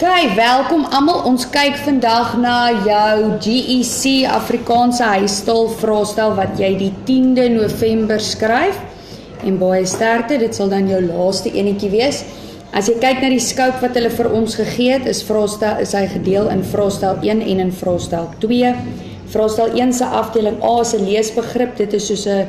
OK, welkom almal. Ons kyk vandag na jou GEC Afrikaanse huistaal vraestel wat jy die 10de November skryf. En baie sterkte, dit sal dan jou laaste enetjie wees. As jy kyk na die scope wat hulle vir ons gegee het, is hy gedeel in vraestel 1 en in vraestel 2. Vraestel 1 se afdeling A is 'n leesbegrip. Dit is soos 'n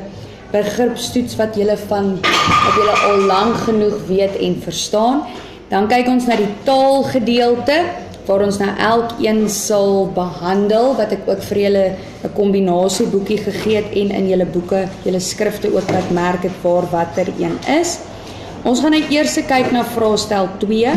begripstoets wat julle al lank genoeg weet en verstaan. Dan kyk ons na die taalgedeelte, waar ons nou elkeen sal behandel, wat ek ook vir julle 'n kombinasieboekie gegee het en in julle boeke, julle skrifte ook wat merk het waar watter een is. Ons gaan nou eers kyk na vraestel 2,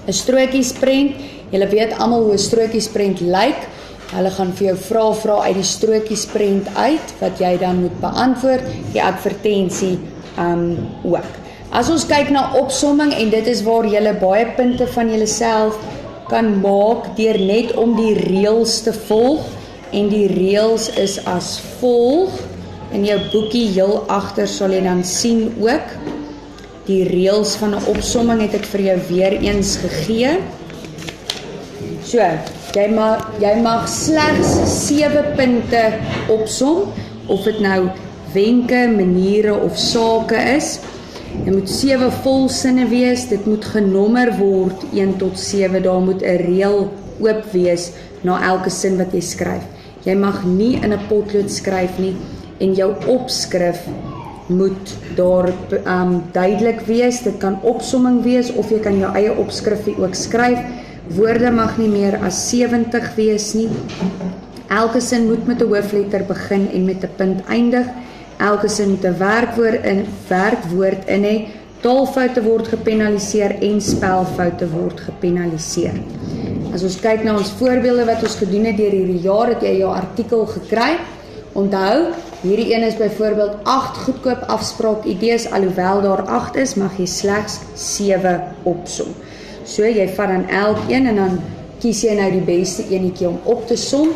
'n strokiesprent. Julle weet almal hoe 'n strokiesprent lyk. Hulle gaan vir jou vra uit die strokiesprent uit, wat jy dan moet beantwoord, die advertensie ook. As ons kyk na opsomming, en dit is waar julle baie punte van julleself kan maak, deur net om die reëls te volg, en die reëls is as volg. In jou boekie heel agter sal jy dan sien ook, die reëls van 'n opsomming het ek vir jou weer eens gegee. So, jy mag slegs 7 punte opsom, of dit nou wenke, maniere of sake is. Dit moet 7 volsinne wees, dit moet genommer word 1 tot 7, daar moet 'n reël oop wees na elke sin wat jy skryf. Jy mag nie in 'n potlood skryf nie, en jou opskrif moet daar duidelik wees. Dit kan opsomming wees, of jy kan jou eie opskrifie ook skryf. Woorde mag nie meer as 70 wees nie. Elke sin moet met 'n hoofletter begin en met 'n punt eindig. Elke sin moet 'n werkwoord in hê. Taalfoute word gepenaliseer en spelfoute word gepenaliseer. As ons kyk na ons voorbeelde wat ons gedoen het deur hierdie jaar, het jy jou artikel gekry. Onthou, hierdie een is byvoorbeeld 8 goedkoop afspraak idees, alhoewel daar 8 is, mag jy slegs 7 opsom. So, jy vat dan elkeen en dan kies jy nou die beste enetjie om op te som.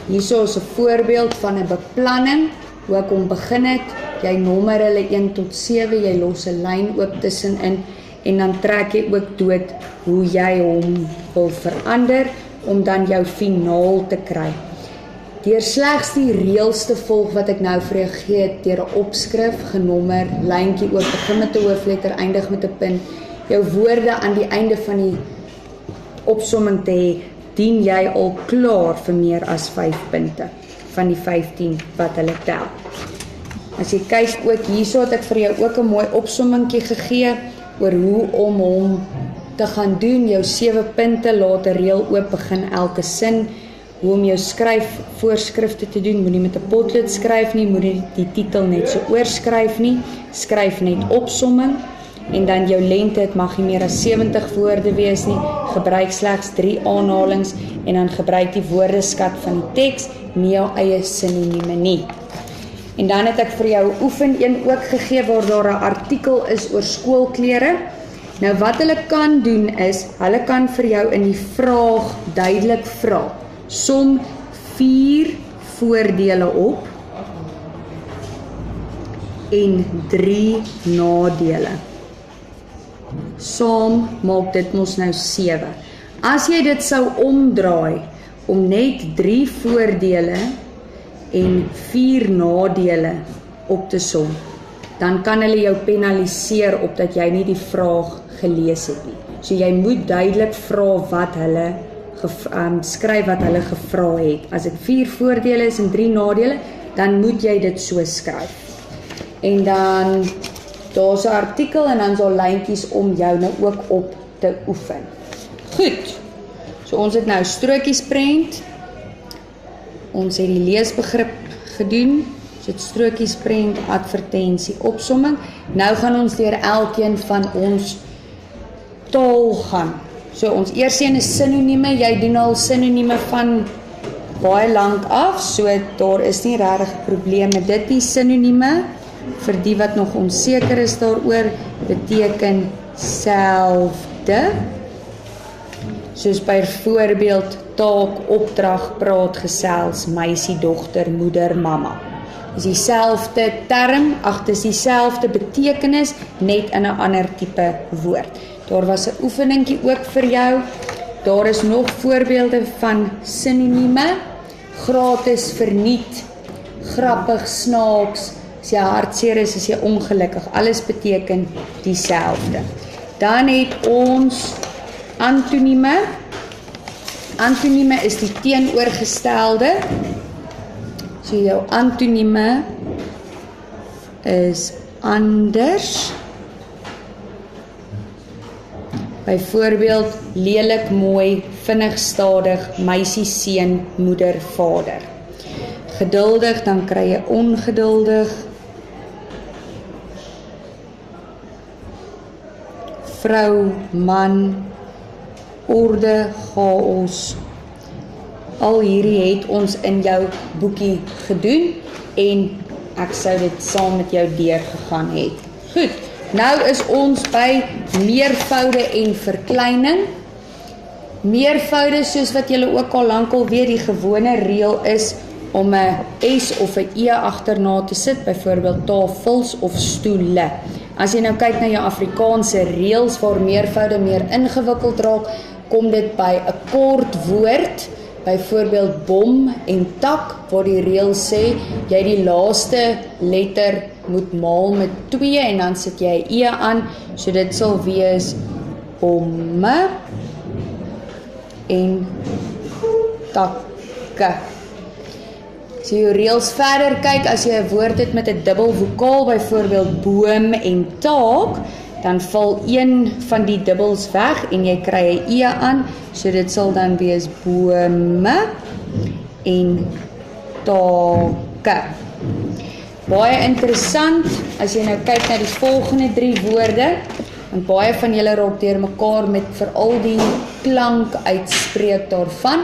Hierso is 'n voorbeeld van 'n beplanning, hoe ek hom begin het. Jy nommer hulle 1 tot 7, jy los 'n lyn oop tussenin, en dan trek jy ook dood hoe jy hom wil verander, om dan jou finaal te kry. Deur slegs die reëls te volg wat ek nou vir jou gegee het, deur 'n opskrif, genommer, lyntjie oop, begin met 'n hoofletter, eindig met 'n punt, jou woorde aan die einde van die opsomming te hê, dien jy al klaar vir meer as 5 punte van die 15 wat hulle tel. As jy kyk ook hierso, het ek vir jou ook 'n mooi opsommingkie gegee oor hoe om hom te gaan doen. Jou 7 punte, laat 'n reël oop, begin elke sin. Hoe om jou voorskrifte te doen, moenie met 'n potlood skryf nie, moenie die titel net so oorskryf nie, skryf net opsomming. En dan jou lengte, het mag nie meer as 70 woorde wees nie, gebruik slegs 3 aanhalings, en dan gebruik die woordeskat van die teks, nie jou eie sinonieme nie. En dan het ek vir jou 'n oefen een ook gegee, waar daar 'n artikel is oor skoolklere. Nou wat hulle kan doen is, hulle kan vir jou in die vraag duidelik vra, som 4 voordele op, en 3 nadele. Saam maak dit mos nou 7. As jy dit sou omdraai, om net 3 voordele en 4 nadele op te som, dan kan hulle jou penaliseer op dat jy nie die vraag gelees het nie. So jy moet duidelik vra wat hulle skryf wat hulle gevra het. As dit 4 voordele is en 3 nadele, dan moet jy dit so skryf. En dan daar's 'n artikel en dan is daar lyntjies om jou nou ook op te oefen. Goed. So ons het nou strokiesprent. Ons het die leesbegrip gedoen. Ons het strokiesprent, advertensie, opsomming. Nou gaan ons deur elkeen van ons taal gaan. So ons eerste een is sinonieme. Jy doen al sinonieme van baie lank af, so daar is nie regtig 'n probleem met dit nie. Sinonieme, vir die wat nog onseker is daaroor, beteken selfde. Soos byvoorbeeld taak, opdrag, praat, gesels, meisie, dogter, moeder, mamma. Dis dieselfde term, dis dieselfde betekenis, net in 'n ander tipe woord. Daar was 'n oefeningkie ook vir jou. Daar is nog voorbeelde van sinonieme. Gratis, verniet, grappig, snaaks. As jy hartseer is jy ongelukkig. Alles beteken dieselfde. Dan het ons antonieme. Antonieme is die teenoorgestelde. So jou antonieme is anders. Byvoorbeeld lelik, mooi, vinnig, stadig, meisie, seun, moeder, vader. Geduldig, dan kry jy ongeduldig. Vrou, man, orde, chaos. Al hierdie het ons in jou boekie gedoen en ek sou dit saam met jou deurgegaan het. Goed, nou is ons by meervoude en verkleining. Meervoude, soos wat julle ook al lankal weet, die gewone reël is om 'n S of 'n E agterna te sit, byvoorbeeld tafels of stoele. As jy nou kyk na jou Afrikaanse reëls waar meervoude meer ingewikkeld raak, kom dit by 'n kort woord, byvoorbeeld bom en tak, waar die reël sê, jy die laaste letter moet maal met 2 en dan sit jy 'n E aan, so dit sal wees bomme en takke. So jou reëls verder kyk, as jy 'n woord het met 'n dubbel vokaal, byvoorbeeld boom en taak, dan val een van die dubbels weg en jy kry 'n E aan, so dit sal dan wees bome en take. Baie interessant, as jy nou kyk na die volgende 3 woorde, en baie van julle raak deur mekaar met veral die klank uitspreek daarvan.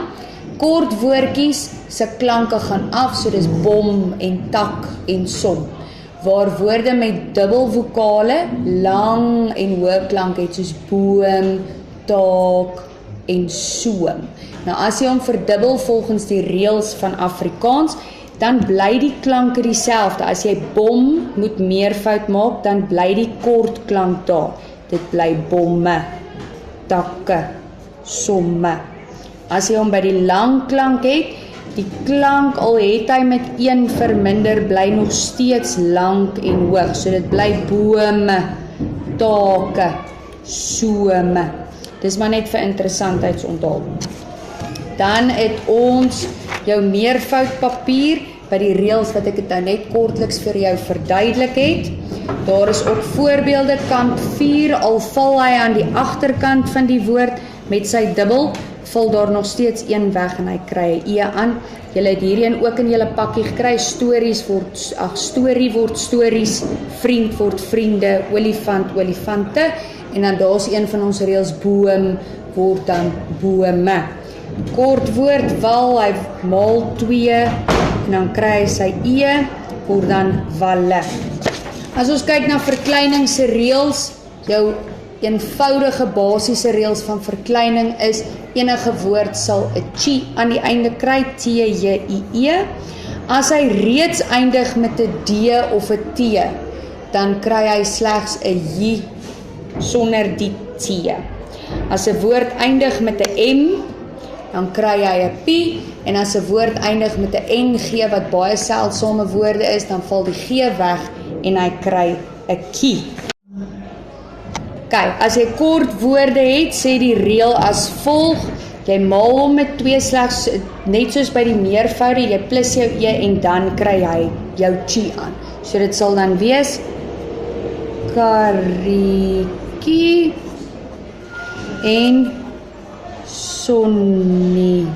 Kort woordjies se klanke gaan af, so dis bom en tak en som. Waar woorde met dubbel vokale lang en hoë klank het, soos boom, taak en soom. Nou as jy hom verdubbel volgens die reëls van Afrikaans, dan bly die klanke dieselfde. As jy bom moet meervoud maak, dan bly die kort klank daar. Dit bly bomme, takke, somme. As jy hom by die lang klank het, die klank al het hy met 1 verminder, bly nog steeds lank en hoog. So dit bly bome, take, some. Dis maar net vir interessantheidsonthaal. Dan het ons jou meervoud papier by die reëls wat ek dit nou net kortliks vir jou verduidelik het. Daar is ook voorbeelde, kant 4, al val hy aan die agterkant van die woord met sy dubbel, val daar nog steeds 1 weg en hy kry 'n E aan. Julle het hierheen ook in julle pakkie gekry, storie word stories, vriend word vriende, olifant, olifante, en dan daar's een van ons reëls, boom word dan bome. Kort woord, wal, hy maal 2, en dan kry hy sy E, word dan walle. As ons kyk na verkleining se reëls, jou eenvoudige basiese reëls van verkleining is, enige woord sal 'n chi aan die einde kry, T-J-I-E. As hy reeds eindig met 'n D of 'n T, dan kry hy slegs 'n J sonder die T. As 'n woord eindig met 'n M, dan kry hy 'n P, en as 'n woord eindig met 'n NG, wat baie seldsame woorde is, dan val die G weg en hy kry 'n kie. Kyk, as jy kort woorde het, sê die reël as volg, jy maal hom met 2 slegs, net soos by die meervoude, jy plus jou E en dan kry hy jou chi aan. So dit sal dan wees, kariki en sonnetjie.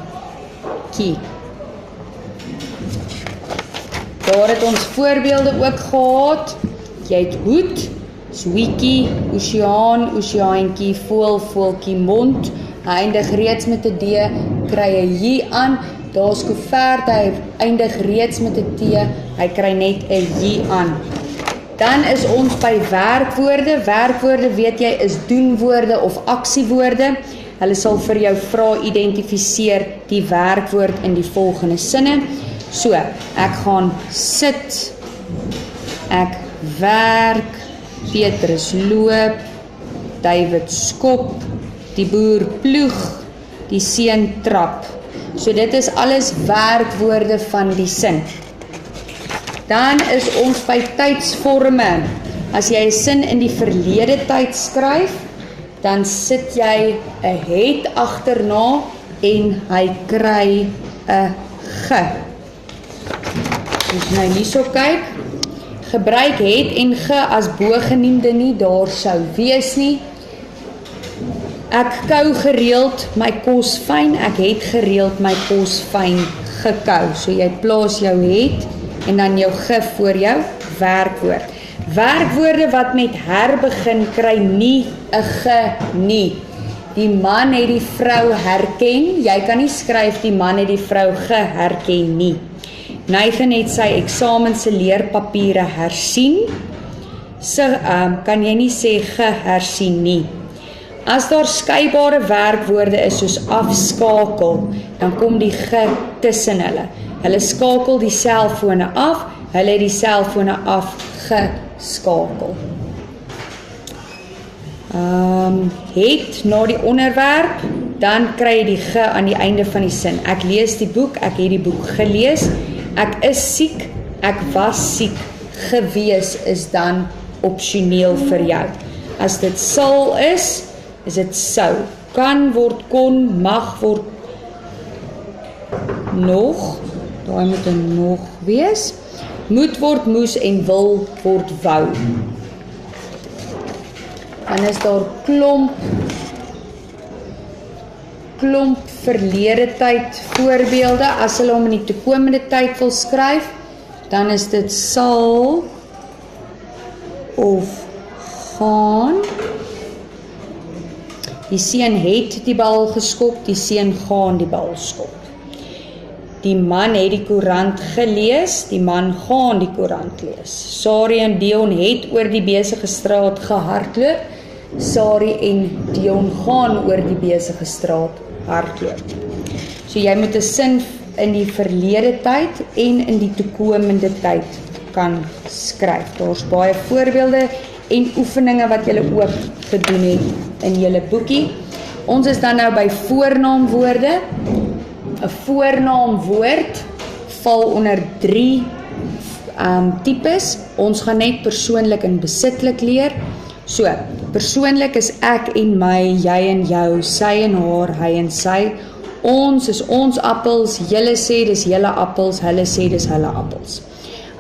Daar het ons voorbeelde ook gehad. Jy het hoed, sweetie, oseaan, oseaantjie, voël, voeltjie, mond. Hy eindig reeds met 'n D, kry 'n J aan. Daar's koevert, hy eindig reeds met 'n T, hy kry net 'n J aan. Dan is ons by werkwoorde. Werkwoorde, weet jy, is doenwoorde of aksiewoorde. Hulle sal vir jou vra, identifiseer die werkwoord in die volgende sinne. So, ek gaan sit, ek werk, Petrus loop, David skop, die boer ploeg, die seun trap. So dit is alles werkwoorde van die sin. Dan is ons by tydsvorme. As jy 'n sin in die verlede tyd skryf, dan sit jy 'n het agterna en hy kry 'n ge. Ons nou hierso kyk. Gebruik het en ge as bogenoemde nie daar sou wees nie. Ek kou gereeld my kos fyn, ek het gereeld my kos fyn gekou. So jy plaas jou het en dan jou ge voor jou werkwoord. Werkwoorde wat met her begin kry nie 'n ge nie. Die man het die vrou herken, jy kan nie skryf die man het die vrou geherken nie. Nathan het sy eksamen se leerpapiere hersien. Kan jy nie sê gehersien nie. As daar skeibare werkwoorde is soos afskakel, dan kom die ge tussen hulle. Hulle skakel die selfone af, hulle het die selfone afgeskakel. Het na die onderwerp, dan kry jy die ge aan die einde van die sin. Ek lees die boek, ek het die boek gelees. Ek is siek, ek was siek, gewees is dan opsioneel vir jou. As dit sal is dit sou. Kan word kon, mag word nog, daai moet 'n nog wees. Moet word moes en wil word wou. Dan is daar klomp verlede tyd voorbeelde. As hulle hom in die toekomende tyd wil skryf, dan is dit sal of gaan. Die seun het die bal geskop, die seun gaan die bal skop. Die man het die koerant gelees, die man gaan die koerant lees. Sari en Dion het oor die besige straat gehardloop, Sari en Dion gaan oor die besige straat hardloop. So jy moet 'n sin in die verlede tyd en in die toekomende tyd kan skryf. Daar's baie voorbeelde en oefeninge wat julle ook gedoen het in julle boekie. Ons is dan nou by voornaamwoorde. 'n Voornaamwoord val onder 3 tipes. Ons gaan net persoonlik en besitlik leer. So, persoonlik is ek en my, jy en jou, sy en haar, hy en sy. Ons is ons appels, julle sê dis julle appels, hulle sê dis hulle appels.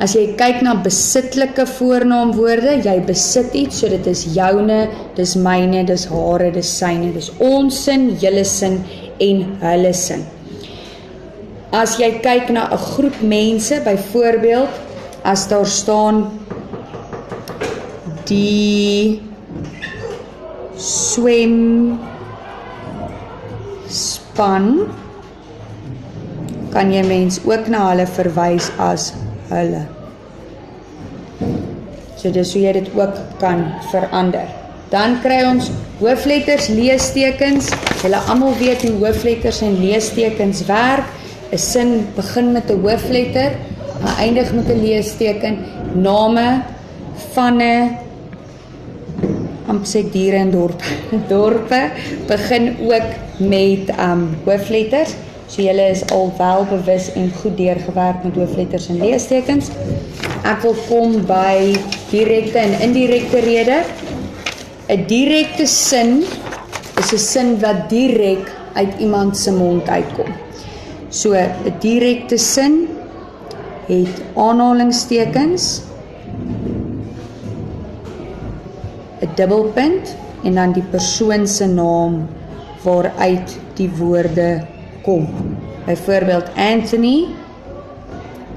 As jy kyk na besitlike voornaamwoorde, jy besit iets, so dit is joune, dis myne, dis hare, dis syne, dis ons sin, julle sin en hulle sin. As jy kyk na 'n groep mense, byvoorbeeld, as daar staan die swemspan, kan jy mens ook na hulle verwys as hulle. So dis hoe jy dit ook kan verander. Dan kry ons hoofletters, leestekens. Julle almal weet hoe hoofletters en leestekens werk. 'n Sin begin met 'n hoofletter, maar eindig met 'n leesteken. Name, vanne, amper sê diere en dorpe begin ook met hoofletters. So julle is al wel bewus en goed deurgewerk met hoofletters en leestekens. Ek wil kom by direkte en indirekte rede. 'n Direkte sin is 'n sin wat direk uit iemand se mond uitkom. So 'n direkte sin het aanhalingstekens, 'n dubbelpunt en dan die persoon se naam waaruit die woorde kom. Byvoorbeeld Anthony,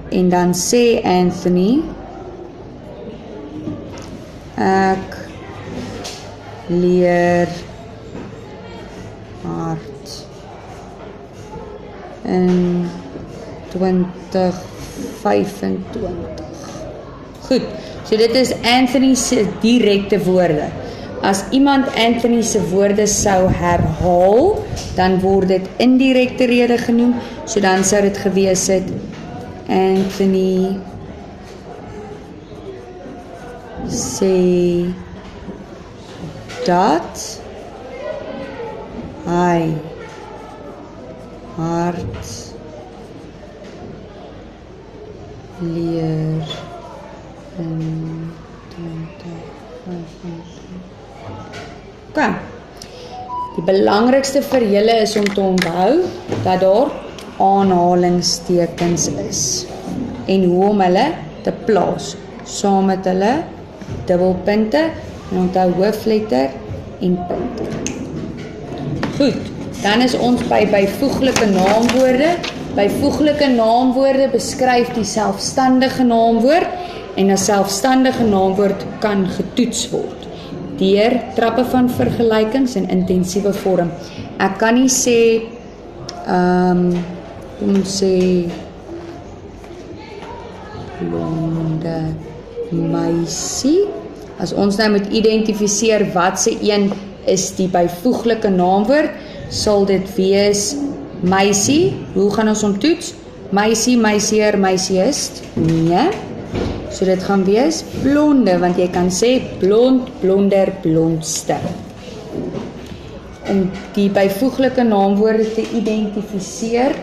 en dan sê Anthony, ek leer hard in 2025. Goed, so dit is Anthony se direkte woorde. As iemand Anthony se woorde sou herhaal, dan word dit indirekte rede genoem, so dan sou dit gewees het Anthony sê dat hy hard leer in 2025. Okay. Die belangrikste vir julle is om te onthou dat daar aanhalingstekens is en hoe om hulle te plaas saam met hulle dubbelpunte en onthou hoofletter en punt. Goed, dan is ons by byvoeglike naamwoorde. Byvoeglike naamwoorde beskryf die selfstandige naamwoord en 'n selfstandige naamwoord kan getoets word deur trappe van vergelykings en intensiewe vorm. Ek kan nie sê kom ons sê blonde meisie. As ons nou moet identifiseer wat se een is die byvoeglike naamwoord, sal dit wees meisie. Hoe gaan ons hom toets? Meisie, meisier, meisiest? Nee. So dit gaan wees blonde, want jy kan sê blond, blonder, blondste. Om die byvoeglike naamwoorde te identifiseer,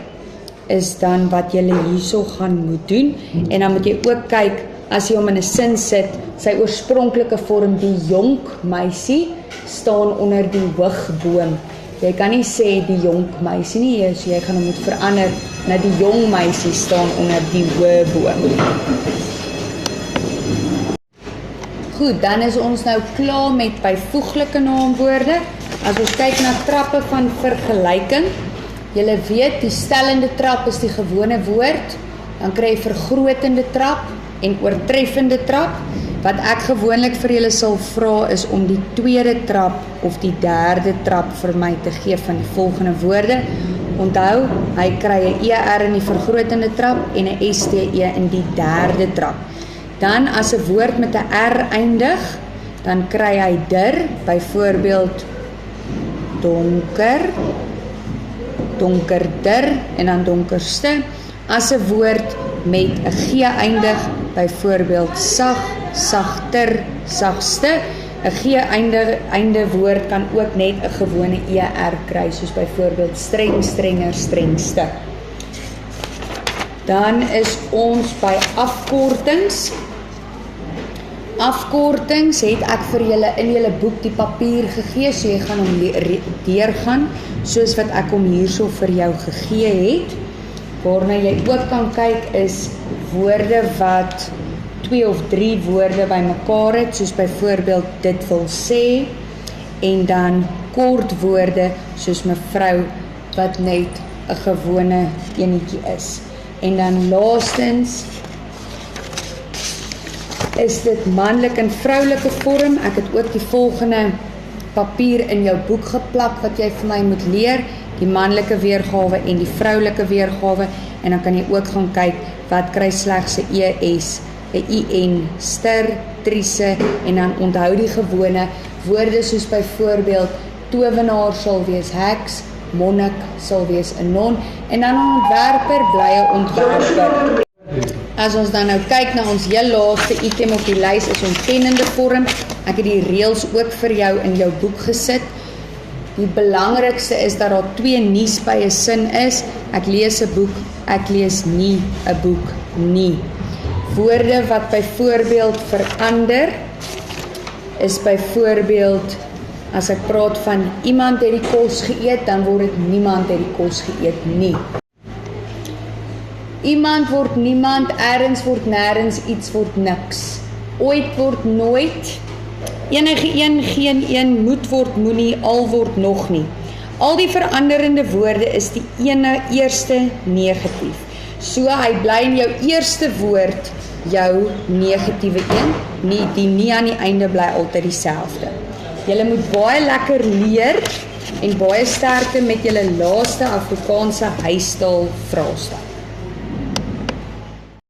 is dan wat jy hierso gaan moet doen. En dan moet jy ook kyk, as jy hom in 'n sin sit, sy oorspronklike vorm, die jonk meisie, staan onder die hoogboom. Jy kan nie sê die jonk meisie nie, so jy gaan hom moet verander na die jong meisie staan onder die hoë boom. Goed, dan is ons nou klaar met byvoeglike naamwoorde. As ons kyk na trappe van vergelyking, julle weet die stellende trap is die gewone woord, dan kry jy vergrotende trap en oortreffende trap. Wat ek gewoonlik vir julle sal vra is om die tweede trap of die derde trap vir my te gee van die volgende woorde. Onthou, hy kry 'n ER in die vergrotende trap en 'n STE in die derde trap. Dan as 'n woord met 'n R eindig, dan kry hy dir, byvoorbeeld donker, donkerder en dan donkerste. As 'n woord met 'n G eindig, byvoorbeeld sag, sagter, sagste. 'n G einde woord kan ook net 'n gewone ER kry, soos byvoorbeeld streng, strenger, strengste. Dan is ons by afkortings. Afkortings het ek vir julle in julle boek die papier gegee, so jy gaan hom deurgaan, soos wat ek hom hierso vir jou gegee het. Waarna jy ook kan kyk is woorde wat 2 of 3 woorde by mekaar het, soos byvoorbeeld dit wil sê, en dan kort woorde soos mevrou wat net 'n gewone enetjie is. En dan laastens is dit manlik en vroulike vorm. Ek het ook die volgende papier in jou boek geplak wat jy vir my moet leer, die manlike weergawe en die vroulike weergawe, en dan kan jy ook gaan kyk wat kry slegs 'n ES, 'n IN, ster, triese, en dan onthou die gewone woorde soos byvoorbeeld towenaar sal wees heks, monnik sal wees 'n non, en dan 'n ontwerper bly 'n ontwerper. As ons dan nou kyk na ons heel laaste item op die lys is ontkennende vorm. Ek het die reëls ook vir jou in jou boek gesit. Die belangrikste is dat daar 2 nies by 'n sin is. Ek lees 'n boek, ek lees nie 'n boek nie. Woorde wat byvoorbeeld verander is byvoorbeeld, as ek praat van iemand het die kos geëet, dan word dit niemand het die kos geëet nie. Iemand word niemand, ergens word nêrens, iets word niks. Ooit word nooit, enige een, geen een, moet word moenie, al word nog nie. Al die veranderende woorde is die eerste negatief. So hy bly in jou eerste woord jou negatiewe een, die nie aan die einde bly altyd dieselfde. Julle moet baie lekker leer en baie sterkte met julle laaste Afrikaanse huistaal vraestel.